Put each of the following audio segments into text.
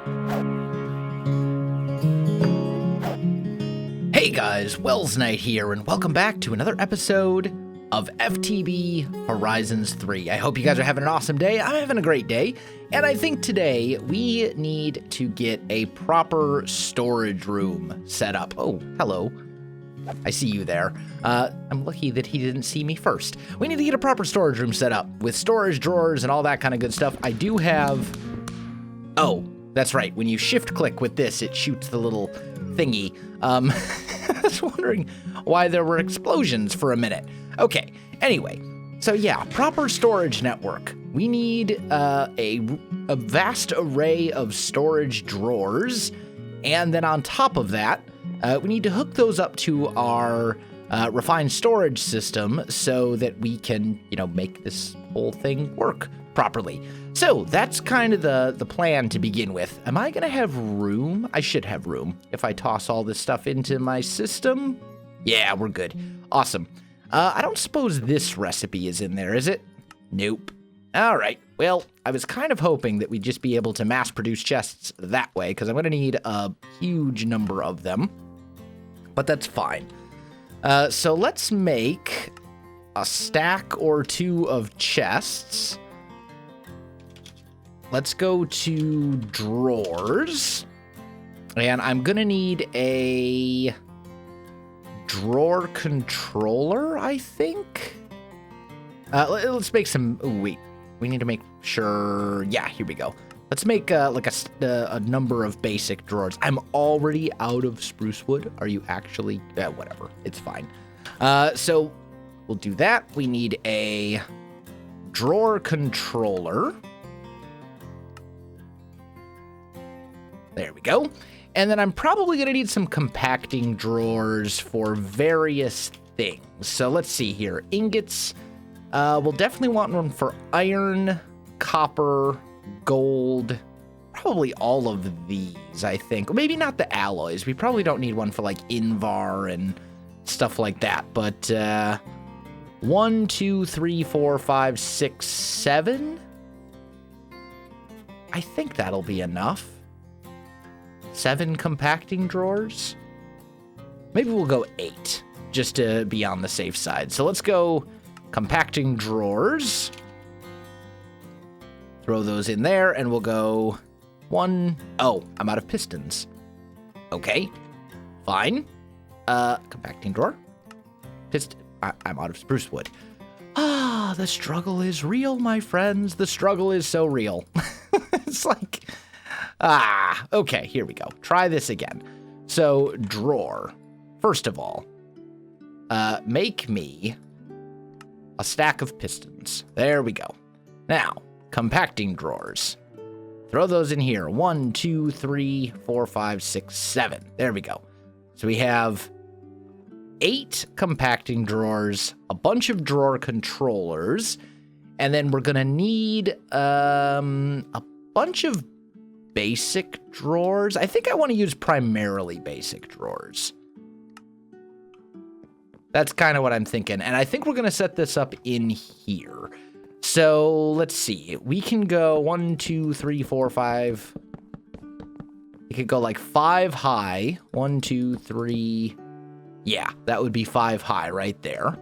Hey guys, Welsknight here, and welcome back to another episode of FTB Horizons 3. I hope you guys are having an awesome day. I'm having a great day, and I think today we need to get a proper storage room set up. Oh, hello. I see you there. I'm lucky that he didn't see me first. We need to get a proper storage room set up with storage drawers and all that kind of good stuff. I do have... Oh, that's right. When you shift-click with this, it shoots the little thingy. I was wondering why there were explosions for a minute. Okay, anyway, so yeah, proper storage network. We need a vast array of storage drawers, and then on top of that, we need to hook those up to our refined storage system so that we can, make this whole thing work properly. So that's kind of the plan to begin with. Am I going to have room? I should have room if I toss all this stuff into my system. Yeah, we're good. Awesome. I don't suppose this recipe is in there, is it? Nope. All right. Well, I was kind of hoping that we'd just be able to mass produce chests that way because I'm going to need a huge number of them. But that's fine. So let's make a stack or two of chests. Let's go to drawers, and I'm going to need a drawer controller, I think. Let's make some, wait, we need to make sure, yeah, here we go. Let's make like a number of basic drawers. I'm already out of spruce wood. Are you actually, whatever, it's fine. So we'll do that. We need a drawer controller. There we go. And then I'm probably going to need some compacting drawers for various things. So let's see here. Ingots. We'll definitely want one for iron, copper, gold. Probably all of these, I think. Maybe not the alloys. We probably don't need one for like Invar and stuff like that. But 1, 2, 3, 4, 5, 6, 7. I think that'll be enough. 7 compacting drawers. Maybe we'll go 8 just to be on the safe side. So let's go compacting drawers. Throw those in there and we'll go 1. Oh, I'm out of pistons. Okay, fine. Compacting drawer. I'm out of spruce wood. Ah, the struggle is real, my friends. The struggle is so real. It's like... okay, here we go. Try this again. So, drawer. First of all, make me a stack of pistons. There we go. Now, compacting drawers. Throw those in here. 1, 2, 3, 4, 5, 6, 7. There we go. So we have 8 compacting drawers, a bunch of drawer controllers, and then we're going to need a bunch of basic drawers. I think I want to use primarily basic drawers. That's kind of what I'm thinking. And I think we're going to set this up in here. So let's see. We can go 1, 2, 3, 4, 5. We could go like 5 high. 1, 2, 3. Yeah, that would be 5 high right there.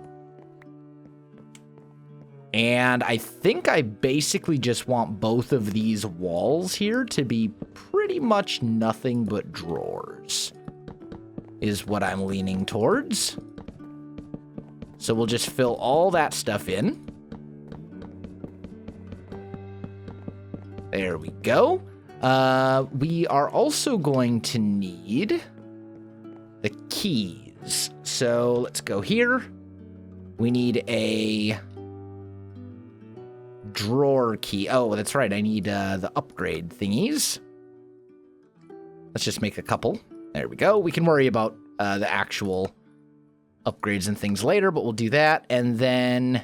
And I think I basically just want both of these walls here to be pretty much nothing but drawers, is what I'm leaning towards. So we'll just fill all that stuff in. There we go. We are also going to need the keys. So let's go here. We need a drawer key. Oh, that's right. I need the upgrade thingies. Let's just make a couple. There we go. We can worry about the actual upgrades and things later, but we'll do that. And then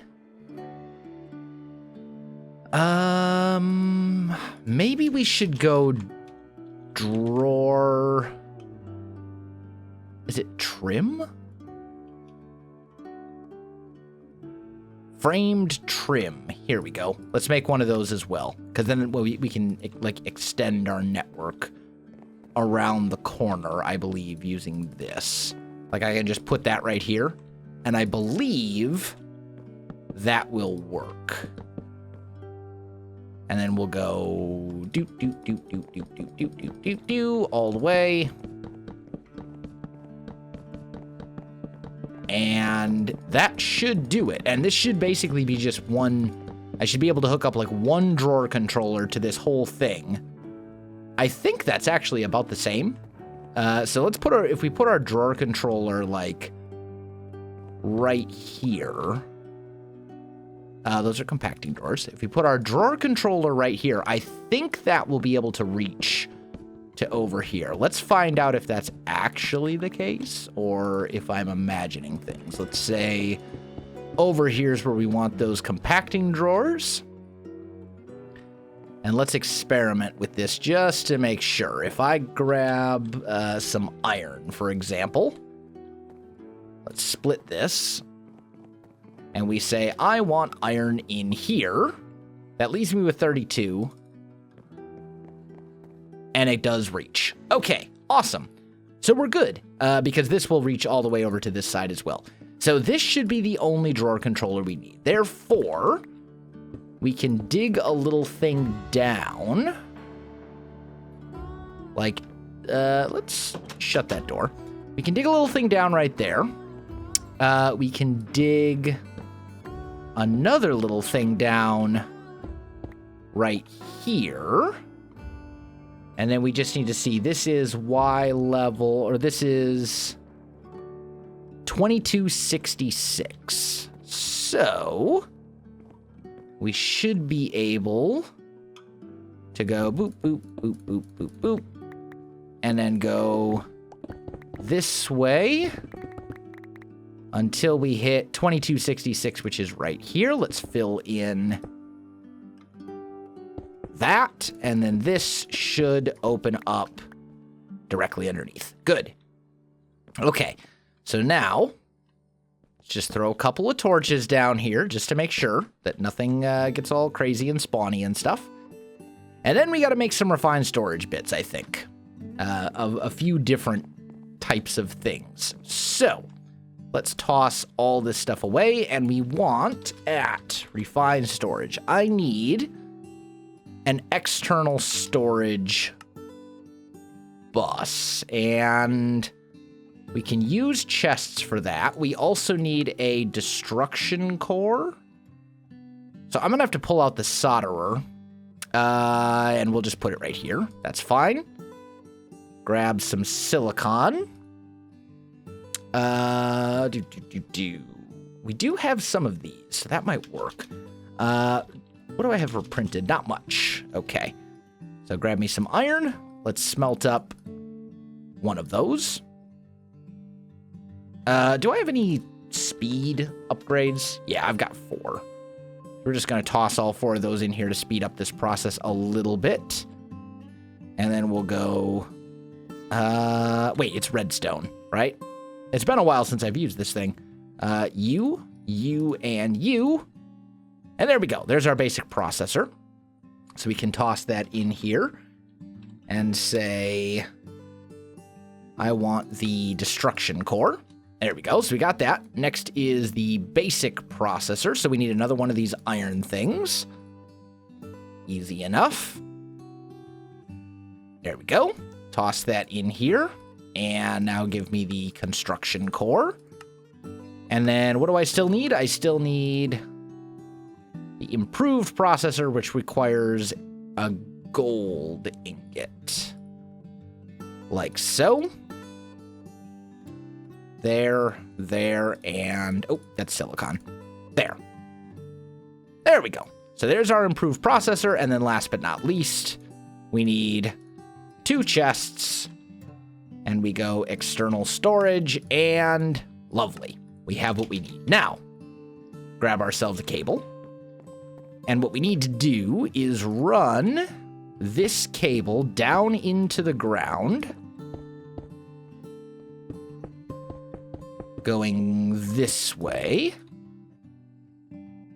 maybe we should go drawer. Is it trim? Framed trim. Here we go. Let's make one of those as well, because then we can like extend our network around the corner, I believe, using this. Like I can just put that right here, and I believe that will work. And then we'll go all the way. And that should do it. And this should basically be just one. I should be able to hook up like one drawer controller to this whole thing. I think that's actually about the same. So let's put if we put our drawer controller like right here. Those are compacting drawers. If we put our drawer controller right here, I think that will be able to reach to over here. Let's find out if that's actually the case or if I'm imagining things. Let's say over here's where we want those compacting drawers. And let's experiment with this just to make sure. If I grab some iron, for example, let's split this. And we say, I want iron in here. That leaves me with 32. And it does reach. Okay, awesome. So we're good, because this will reach all the way over to this side as well. So this should be the only drawer controller we need. Therefore, we can dig a little thing down. Like, let's shut that door. We can dig a little thing down right there. We can dig another little thing down right here. And then we just need to see, this is Y level, or this is 2266. So we should be able to go boop, boop, boop, boop, boop, boop, and then go this way until we hit 2266, which is right here. Let's fill in that, and then this should open up directly underneath. Good. Okay, so now let's just throw a couple of torches down here just to make sure that nothing gets all crazy and spawny and stuff. And then we got to make some refined storage bits, I think, of a few different types of things. So let's toss all this stuff away, and we want at refined storage, I need an external storage bus, and we can use chests for that. We also need a destruction core. So I'm gonna have to pull out the solderer, and we'll just put it right here. That's fine. Grab some silicon. We do have some of these, so that might work. What do I have for printed? Not much. Okay. So grab me some iron. Let's smelt up one of those. Do I have any speed upgrades? Yeah, I've got 4. We're just going to toss all 4 of those in here to speed up this process a little bit. And then we'll go... wait, it's redstone, right? It's been a while since I've used this thing. You, and you. And there we go. There's our basic processor. So we can toss that in here and say, I want the destruction core. There we go. So we got that. Next is the basic processor. So we need another one of these iron things. Easy enough. There we go. Toss that in here. And now give me the construction core. And then what do I still need? I still need the improved processor, which requires a gold ingot. Like so. There, and... oh, that's silicon. There. There we go. So there's our improved processor, and then last but not least, we need 2 chests, and we go external storage, and lovely. We have what we need. Now, grab ourselves a cable, and what we need to do is run this cable down into the ground, going this way.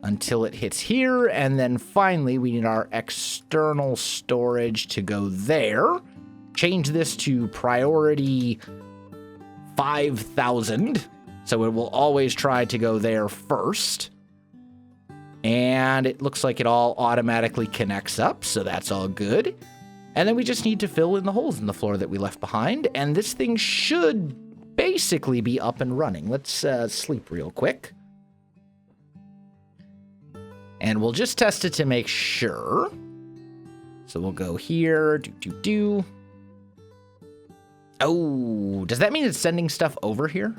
until it hits here. And then finally, we need our external storage to go there. Change this to priority 5,000. So it will always try to go there first. And it looks like it all automatically connects up, so that's all good. And then we just need to fill in the holes in the floor that we left behind, and this thing should basically be up and running. Let's sleep real quick. And we'll just test it to make sure. So we'll go here, Oh, does that mean it's sending stuff over here?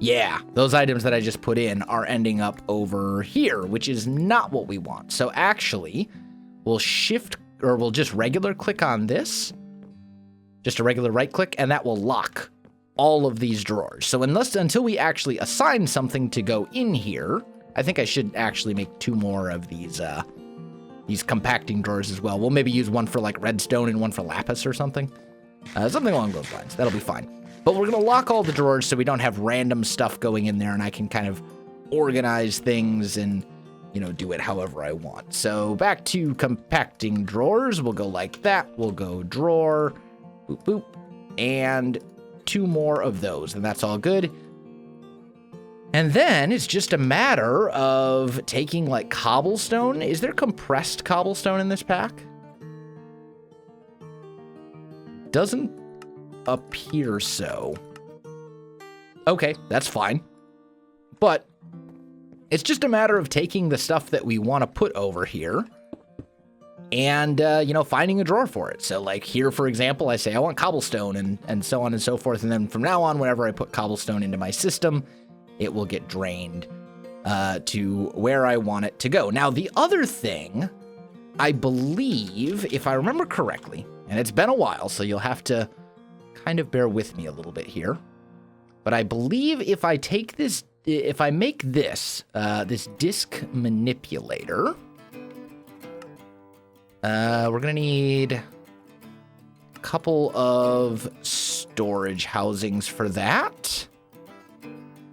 Yeah, those items that I just put in are ending up over here, which is not what we want. So actually, we'll just regular click on this, just a regular right click, and that will lock all of these drawers. So until we actually assign something to go in here, I think I should actually make 2 more of these compacting drawers as well. We'll maybe use one for like redstone and one for lapis or something. Something along those lines. That'll be fine. But we're going to lock all the drawers so we don't have random stuff going in there, and I can kind of organize things and, do it however I want. So back to compacting drawers. We'll go like that. We'll go drawer, boop, boop, and 2 more of those, and that's all good. And then it's just a matter of taking like cobblestone. Is there compressed cobblestone in this pack? Doesn't appear so. Okay, that's fine. But it's just a matter of taking the stuff that we want to put over here and, finding a drawer for it. So like here, for example, I say I want cobblestone and so on and so forth. And then from now on, whenever I put cobblestone into my system, it will get drained to where I want it to go. Now, the other thing, I believe, if I remember correctly, and it's been a while, so you'll have to kind of bear with me a little bit here. But I believe if I take this, if I make this, this disk manipulator, we're going to need a couple of storage housings for that.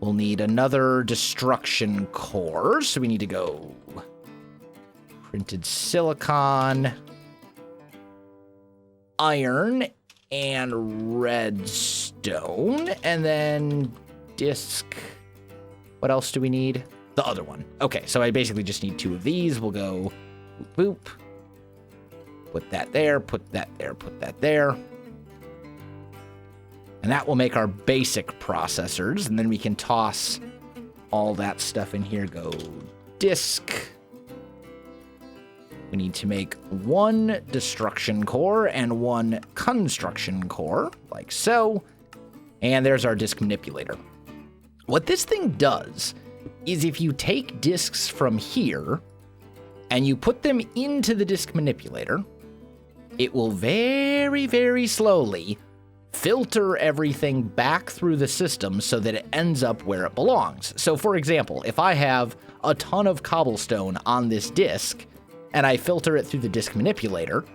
We'll need another destruction core, so we need to go printed silicon, iron, and redstone, and then disk. What else do we need? The other one. Okay, so I basically just need 2 of these. We'll go boop, boop. Put that there, put that there, put that there. And that will make our basic processors, and then we can toss all that stuff in here. Go disk. We need to make 1 destruction core and 1 construction core, like so. And there's our disk manipulator. What this thing does is if you take disks from here and you put them into the disk manipulator, it will very, very slowly filter everything back through the system so that it ends up where it belongs. So for example, if I have a ton of cobblestone on this disk and I filter it through the disk manipulator,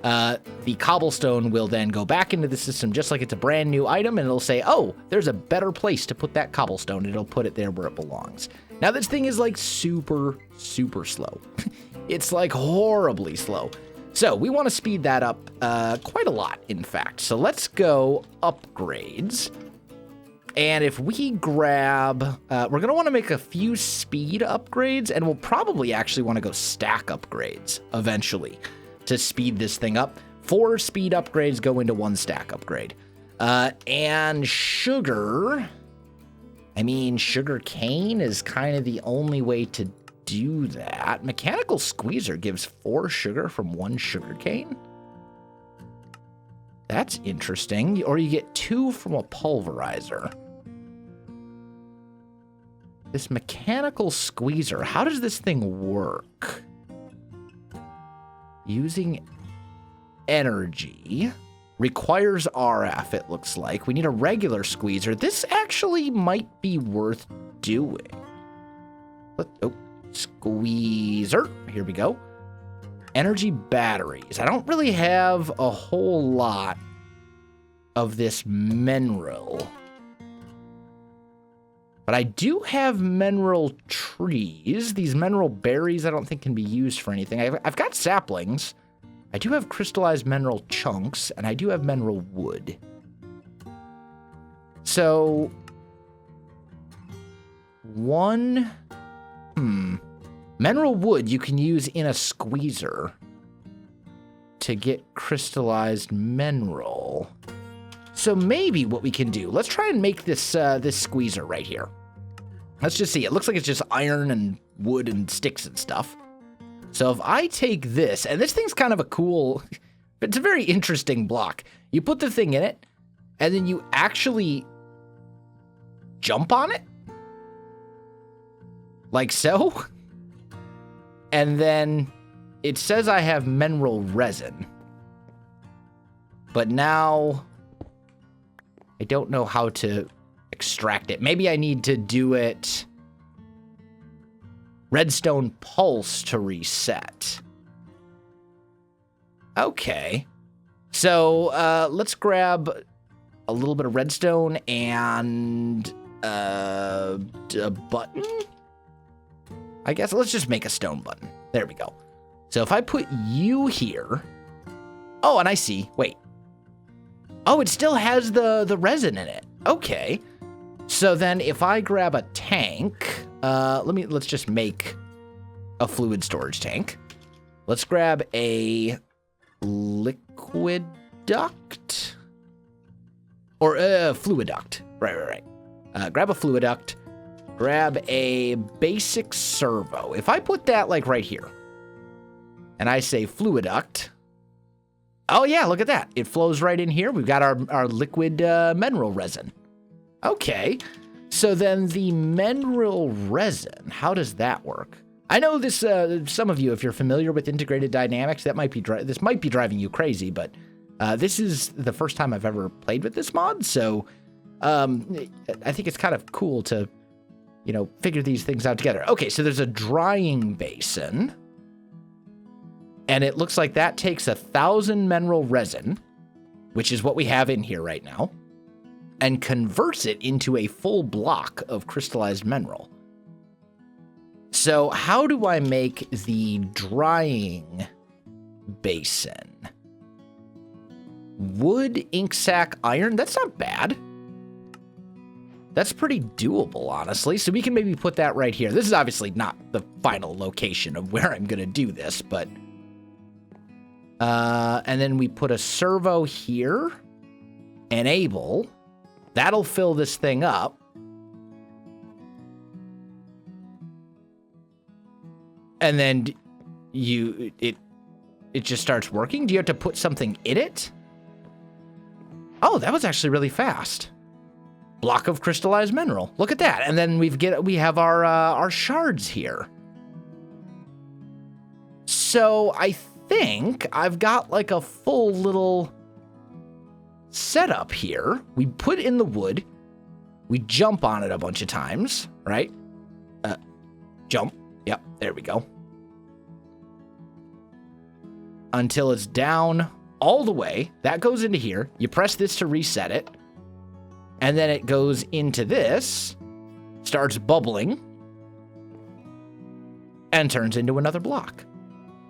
the cobblestone will then go back into the system just like it's a brand new item, and it'll say, oh, there's a better place to put that cobblestone, and it'll put it there where it belongs. Now this thing is like super, super slow. It's like horribly slow. So we want to speed that up quite a lot, in fact. So let's go upgrades. And if we grab, we're going to want to make a few speed upgrades, and we'll probably actually want to go stack upgrades eventually to speed this thing up. 4 speed upgrades go into 1 stack upgrade. And sugar, sugar cane is kind of the only way to do that. Mechanical squeezer gives 4 sugar from 1 sugar cane. That's interesting. Or you get 2 from a pulverizer. This mechanical squeezer, how does this thing work? Using energy requires RF, it looks like. We need a regular squeezer. This actually might be worth doing. Squeezer. Here we go. Energy batteries. I don't really have a whole lot of this mineral. But I do have mineral trees. These mineral berries I don't think can be used for anything. I've got saplings. I do have crystallized mineral chunks, and I do have mineral wood. So, mineral wood you can use in a squeezer to get crystallized mineral. So maybe what we can do, let's try and make this this squeezer right here. Let's just see. It looks like it's just iron and wood and sticks and stuff. So if I take this, and this thing's kind of a cool, it's a very interesting block. You put the thing in it, and then you actually jump on it. Like so. And then it says I have mineral resin. But now I don't know how to extract it. Maybe I need to do it redstone pulse to reset. Okay. So let's grab a little bit of redstone and a button. I guess let's just make a stone button. There we go. So if I put you here. Oh, and I see. Wait. Oh, it still has the resin in it. Okay. So then if I grab a tank, let's just make a fluid storage tank. Let's grab a liquid duct or a fluid duct. Right. Grab a fluid duct. Grab a basic servo. If I put that like right here and I say fluid duct. Oh yeah, look at that. It flows right in here. We've got our liquid mineral resin. Okay. So then the mineral resin, how does that work? I know this, some of you, if you're familiar with integrated dynamics, this might be driving you crazy, but this is the first time I've ever played with this mod. So I think it's kind of cool to, figure these things out together. Okay, so there's a drying basin. And it looks like that takes 1,000 mineral resin, which is what we have in here right now, and converts it into a full block of crystallized mineral. So how do I make the drying basin? Wood, ink sac, iron, that's not bad. That's pretty doable, honestly. So we can maybe put that right here. This is obviously not the final location of where I'm going to do this, but... and then we put a servo here. Enable. That'll fill this thing up. And then it just starts working. Do you have to put something in it? Oh, that was actually really fast. Block of crystallized mineral. Look at that. And then we have our shards here. So I think I've got like a full little setup here. We put in the wood. We jump on it a bunch of times, right? Jump. Yep, there we go. Until it's down all the way. That goes into here. You press this to reset it. And then it goes into this, starts bubbling, and turns into another block.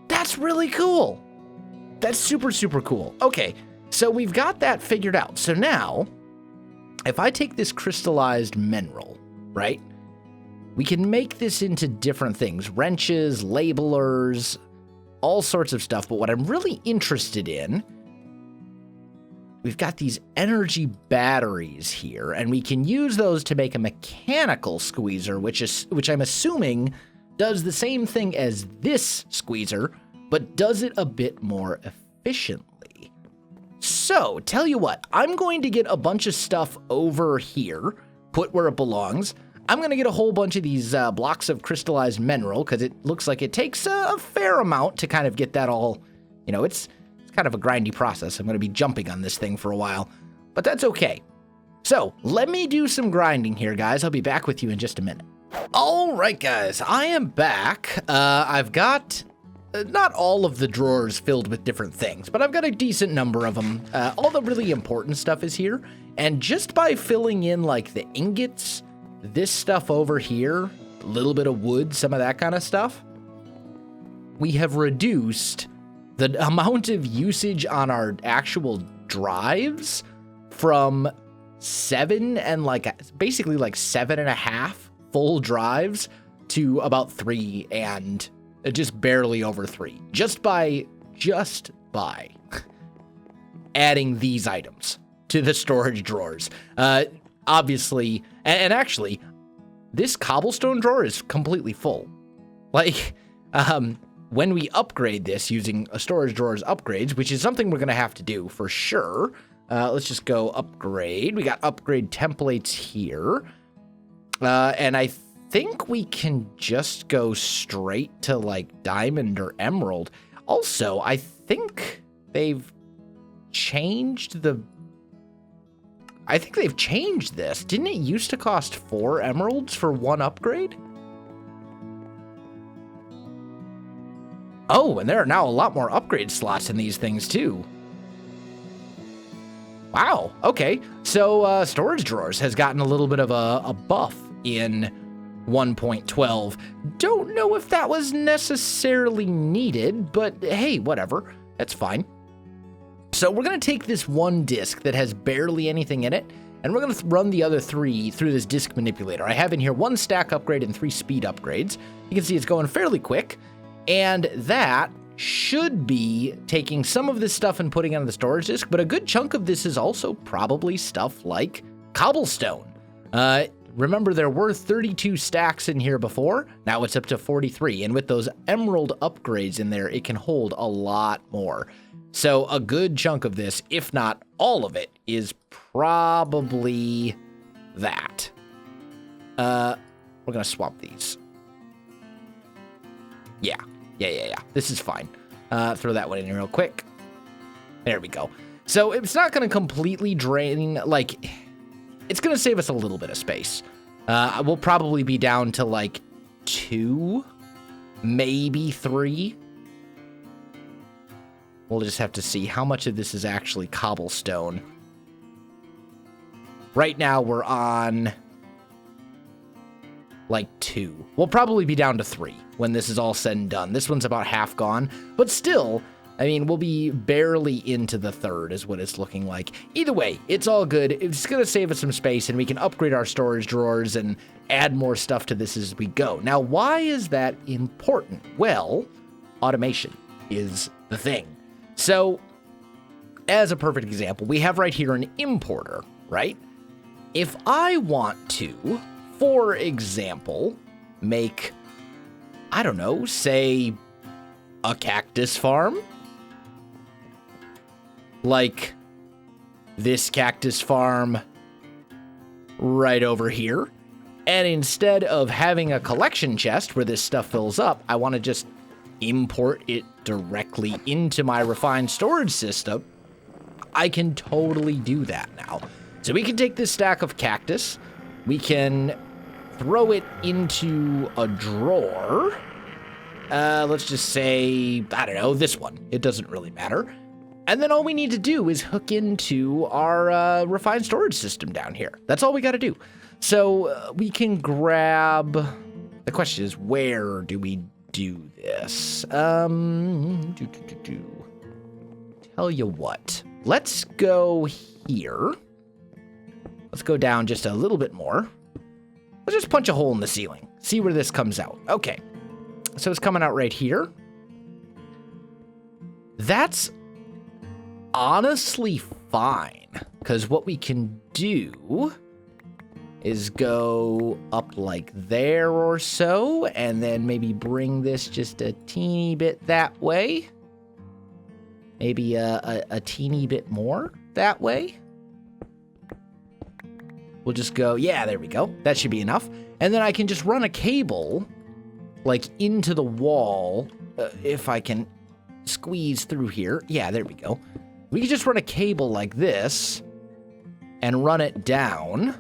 That's really cool. That's super, super cool. Okay, so we've got that figured out. So now, if I take this crystallized mineral, right, we can make this into different things. Wrenches, labelers, all sorts of stuff. But what I'm really interested in, we've got these energy batteries here, and we can use those to make a mechanical squeezer, which I'm assuming does the same thing as this squeezer, but does it a bit more efficiently. So, tell you what, I'm going to get a bunch of stuff over here, put where it belongs. I'm going to get a whole bunch of these blocks of crystallized mineral, because it looks like it takes a fair amount to kind of get that all, it's kind of a grindy process. I'm going to be jumping on this thing for a while, but that's okay. So let me do some grinding here, guys. I'll be back with you in just a minute. All right, guys, I am back. I've got not all of the drawers filled with different things, but I've got a decent number of them. All the really important stuff is here. And just by filling in like the ingots, this stuff over here, a little bit of wood, some of that kind of stuff, we have reduced the amount of usage on our actual drives from 7 and basically 7.5 full drives to about 3 and just barely over 3, just by adding these items to the storage drawers. Obviously, and actually, this cobblestone drawer is completely full. When we upgrade this using a storage drawer's upgrades, which is something we're going to have to do for sure. Let's just go upgrade. We got upgrade templates here. And I think we can just go straight to diamond or emerald. Also, I think they've changed this. Didn't it used to cost 4 emeralds for 1 upgrade? Oh, and there are now a lot more upgrade slots in these things too. Wow, okay. So storage drawers has gotten a little bit of a buff in 1.12. Don't know if that was necessarily needed, but hey, whatever. That's fine. So we're going to take this one disk that has barely anything in it, and we're going to run the other 3 through this disk manipulator. I have in here 1 stack upgrade and 3 speed upgrades. You can see it's going fairly quick, and that should be taking some of this stuff and putting it on the storage disk, but a good chunk of this is also probably stuff like cobblestone. Remember, there were 32 stacks in here before. Now it's up to 43, and with those emerald upgrades in there, it can hold a lot more. So a good chunk of this, if not all of it, is probably that. We're going to swap these. Yeah. This is fine. Throw that one in real quick. There we go. So it's not going to completely drain, it's going to save us a little bit of space. We'll probably be down to 2, maybe 3. We'll just have to see how much of this is actually cobblestone. Right now we're on 2. We'll probably be down to 3 when this is all said and done. This one's about half gone, but still, I mean, we'll be barely into the 3rd is what it's looking like. Either way, it's all good. It's going to save us some space, and we can upgrade our storage drawers and add more stuff to this as we go. Now, why is that important? Well, automation is the thing. So, as a perfect example, we have right here an importer, right? If I want to, for example, make, I don't know, say a cactus farm, like this cactus farm right over here. And instead of having a collection chest where this stuff fills up, I want to just import it directly into my refined storage system. I can totally do that now. So we can take this stack of cactus, we can throw it into a drawer. Let's just say, I don't know, this one. It doesn't really matter. And then all we need to do is hook into our refined storage system down here. That's all we got to do. So we can grab, the question is, where do we do this? Tell you what, let's go here. Let's go down just a little bit more. Let's just punch a hole in the ceiling. See where this comes out. Okay. So it's coming out right here. That's honestly fine, because what we can do is go up like there or so, and then maybe bring this just a teeny bit that way. Maybe a teeny bit more that way. We'll just go, yeah, there we go. That should be enough. And then I can just run a cable, into the wall, if I can squeeze through here. Yeah, there we go. We can just run a cable like this, and run it down,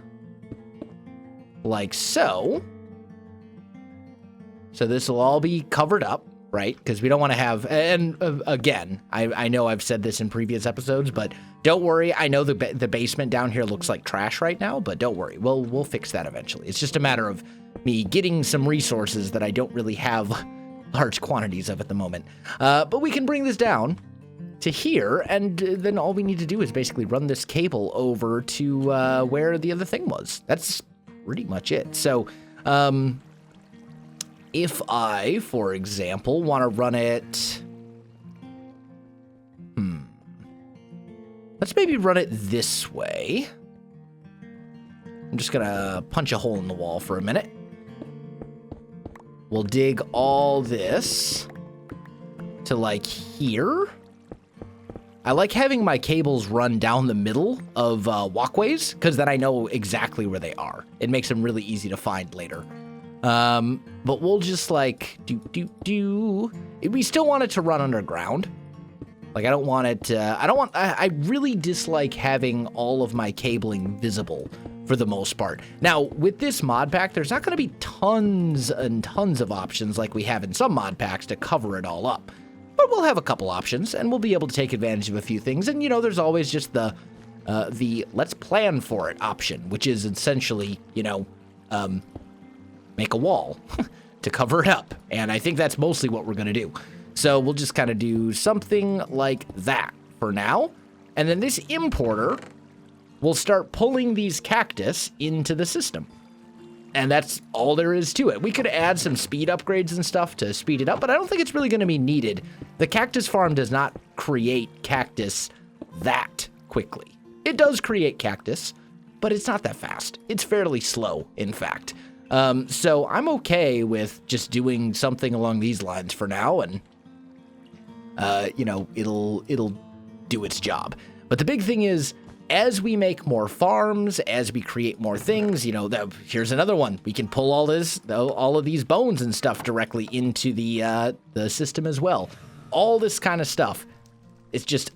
like so. So this will all be covered up. right? Because we don't want to have, and again, I know I've said this in previous episodes, but don't worry. I know the basement down here looks like trash right now, but don't worry. We'll fix that eventually. It's just a matter of me getting some resources that I don't really have large quantities of at the moment. But we can bring this down to here, and then all we need to do is basically run this cable over to where the other thing was. That's pretty much it. So, if I, for example, want to run it... Let's maybe run it this way. I'm just gonna punch a hole in the wall for a minute. We'll dig all this to, like, here. I like having my cables run down the middle of walkways, because then I know exactly where they are. It makes them really easy to find later. But we'll just, like, we still want it to run underground. Like, I don't want it, I really dislike having all of my cabling visible for the most part. Now, with this mod pack, there's not going to be tons and tons of options like we have in some mod packs to cover it all up. But we'll have a couple options, and we'll be able to take advantage of a few things. And, you know, there's always just the let's plan for it option, which is essentially, you know, make a wall to cover it up. And I think that's mostly what we're going to do. So we'll just kind of do something like that for now. And then this importer will start pulling these cactus into the system. And that's all there is to it. We could add some speed upgrades and stuff to speed it up, but I don't think it's really going to be needed. The cactus farm does not create cactus that quickly. It does create cactus, but it's not that fast. It's fairly slow, in fact. So I'm okay with just doing something along these lines for now, and you know, it'll do its job. But the big thing is, as we make more farms, as we create more things, you know, here's another one. We can pull all of these bones and stuff directly into the system as well. All this kind of stuff. It's just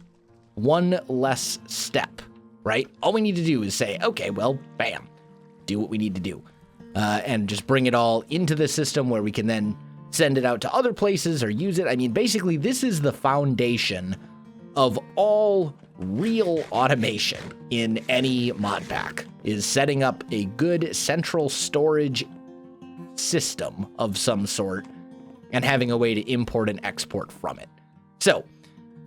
one less step, right? All we need to do is say, okay, well, bam, do what we need to do. And just bring it all into the system where we can then send it out to other places or use it. I mean, basically, this is the foundation of all real automation in any mod pack, is setting up a good central storage system of some sort and having a way to import and export from it. So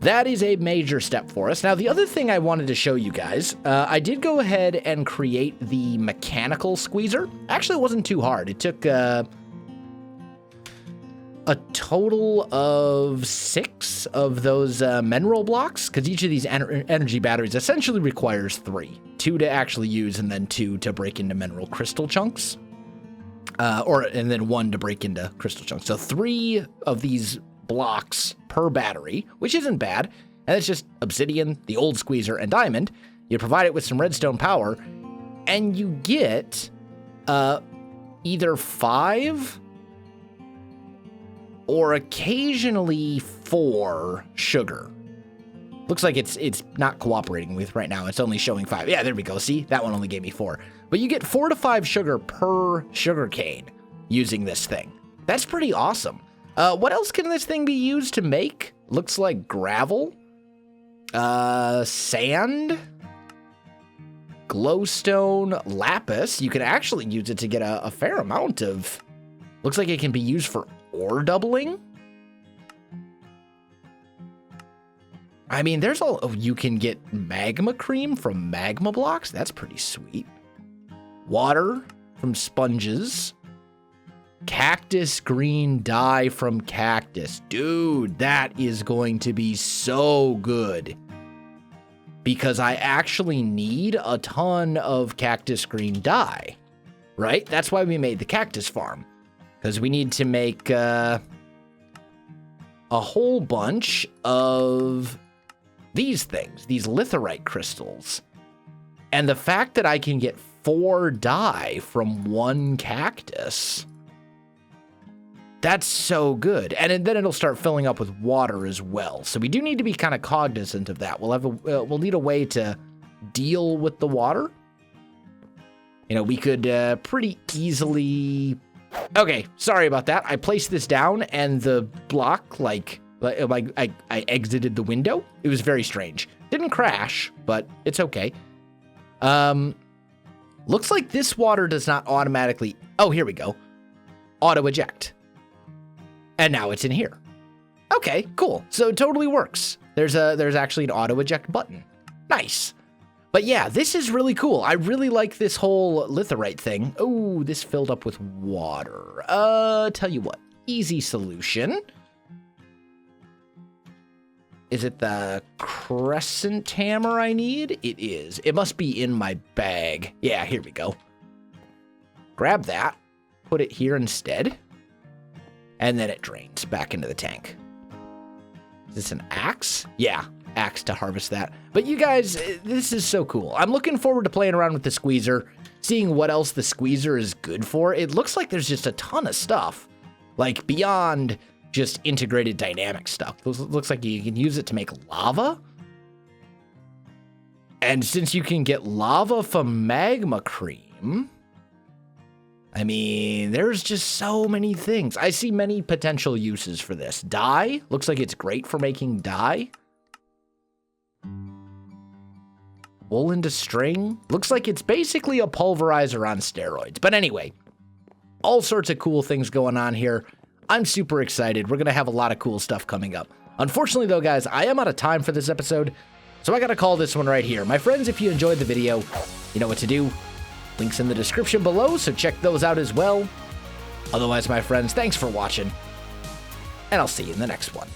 that is a major step for us. Now, the other thing I wanted to show you guys, I did go ahead and create the mechanical squeezer. Actually, it wasn't too hard. It took a total of 6 of those mineral blocks, because each of these energy batteries essentially requires 3. 2 to actually use, and then 2 to break into mineral crystal chunks. And then 1 to break into crystal chunks. So 3 of these blocks per battery, which isn't bad. And it's just obsidian, the old squeezer, and diamond. You provide it with some redstone power, and you get either 5 or occasionally 4 sugar. Looks like it's not cooperating with right now. It's only showing 5. Yeah, there we go. See, that one only gave me 4. But you get 4 to 5 sugar per sugar cane using this thing. That's pretty awesome. What else can this thing be used to make? Looks like gravel, sand, glowstone, lapis. You can actually use it to get a fair amount of... Looks like it can be used for ore doubling. I mean, there's all... Oh, you can get magma cream from magma blocks. That's pretty sweet. Water from sponges. Cactus green dye from cactus. Dude, that is going to be so good. Because I actually need a ton of cactus green dye. Right? That's why we made the cactus farm. Because we need to make a whole bunch of these things, these litherite crystals. And the fact that I can get 4 dye from 1 cactus, that's so good. And then it'll start filling up with water as well. So we do need to be kind of cognizant of that. We'll need a way to deal with the water. You know, we could pretty easily Okay, sorry about that. I placed this down and the block, like I exited the window. It was very strange. Didn't crash, but it's okay. Looks like this water does not automatically... Oh, here we go. Auto eject. And now it's in here. Okay, cool. So it totally works. There's actually an auto eject button. Nice. But yeah, this is really cool. I really like this whole litherite thing. Oh, this filled up with water. Tell you what, easy solution. Is it the crescent hammer I need? It is. It must be in my bag. Yeah, here we go. Grab that, put it here instead, and then it drains back into the tank. Is this an axe? Yeah, axe to harvest that. But you guys, this is so cool. I'm looking forward to playing around with the squeezer, seeing what else the squeezer is good for. It looks like there's just a ton of stuff, like beyond just integrated dynamic stuff. It looks like you can use it to make lava. And since you can get lava from magma cream, I mean, there's just so many things. I see many potential uses for this. Dye, looks like it's great for making dye. Wool into string, looks like it's basically a pulverizer on steroids. But anyway, all sorts of cool things going on here. I'm super excited. We're going to have a lot of cool stuff coming up. Unfortunately, though, guys, I am out of time for this episode, so I got to call this one right here. My friends, if you enjoyed the video, you know what to do. Links in the description below, so check those out as well. Otherwise, my friends, thanks for watching, and I'll see you in the next one.